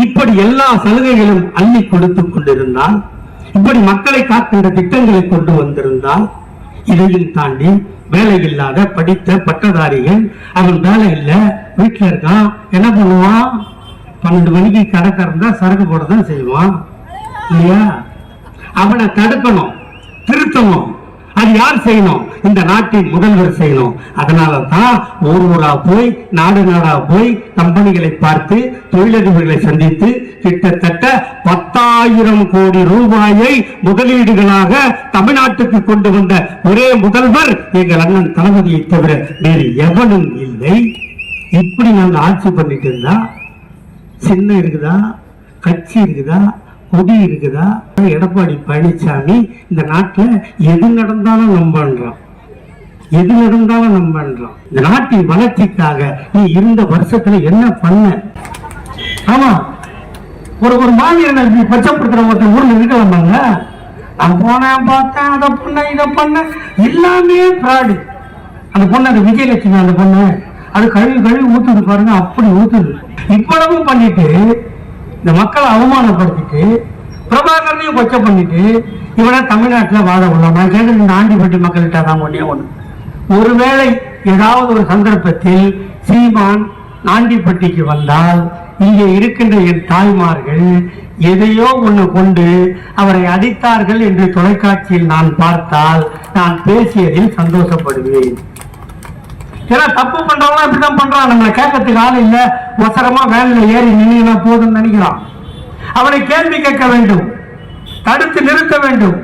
இப்படி எல்லா சலுகைகளும் அள்ளி கொடுத்துக் கொண்டிருந்தால், இப்படி மக்களை காக்கின்ற திட்டங்களை கொண்டு வந்திருந்தால், இதையும் தாண்டி வேலை இல்லாத படித்த பட்டதாரிகள், அவன் வேலை இல்ல வீட்டுல இருக்கான், என்ன பண்ணுவான்? 12 மணிக்கு கடை திறந்தா சரக்கு போடதான் செய்வான் இல்லையா? அவனை தடுக்கணும், திருத்தணும். அது யார் செய்யணும்? இந்த நாட்டின் முதல்வர் செய்யணும். அதனால தான் ஊரா போய் நாடு நாடா போய் கம்பெனிகளை பார்த்து தொழிலதிபர்களை சந்தித்து கிட்டத்தட்ட 10,000 கோடி ரூபாயை முதலீடுகளாக தமிழ்நாட்டுக்கு கொண்டு வந்த ஒரே முதல்வர் எங்கள் அண்ணன் தளபதியை தவிர வேறு எவனும் இல்லை. இப்படி நாங்க ஆட்சி பண்ணிட்டு இருந்தா சின்ன இருக்குதா, கட்சி இருக்குதா, கொடி இருக்குதா? எடப்பாடி பழனிசாமி இந்த நாட்டில் எது நடந்தாலும் நம்பன்றான், எது நடந்தாலும் நம்பன்றான். இந்த நாட்டின் வளர்ச்சிக்காக நீ இருந்த வருஷத்துல என்ன பண்ண? ஆமா, ஒரு மாநில பச்சைப்படுத்துற ஒருத்தர் ஊர்ல இருக்கலாமாங்க? நான் போனேன், பார்த்தேன், அதை பண்ண இதை பண்ண, எல்லாமே பிராடு. அந்த பொண்ணு, அந்த விஜயலட்சுமி, அந்த பொண்ணு அது கழுவி ஊத்துது பாருங்க, அப்படி ஊத்துது. இவ்வளவும் பண்ணிட்டு இந்த மக்களை அவமானப்படுத்திட்டு பிரபாகரனையும் கொச்சை பண்ணிட்டு இவனை தமிழ்நாட்டில் வாழ விடலாம். நான் கேட்க இந்த ஆண்டிப்பட்டி மக்கள்கிட்ட தான் ஒண்ணு, ஒருவேளை ஏதாவது ஒரு சந்தர்ப்பத்தில் சீமான் ஆண்டிப்பட்டிக்கு வந்தால் இங்கே இருக்கின்ற என் தாய்மார்கள் எதையோ ஒண்ணு கொண்டு அவரை அடித்தார்கள் என்று தொலைக்காட்சியில் நான் பார்த்தால் நான் பேசியதில் சந்தோஷப்படுவேன். ஏன்னா தப்பு பண்றவங்க இப்படிதான் பண்றான். நம்மளை கேட்கறதுக்கு ஆள் இல்ல, அவசரமா வேலையில ஏறி நின்னா போதும்னு நினைக்கிறான். அவனை கேள்வி கேட்க வேண்டும், தடுத்து நிறுத்த வேண்டும்.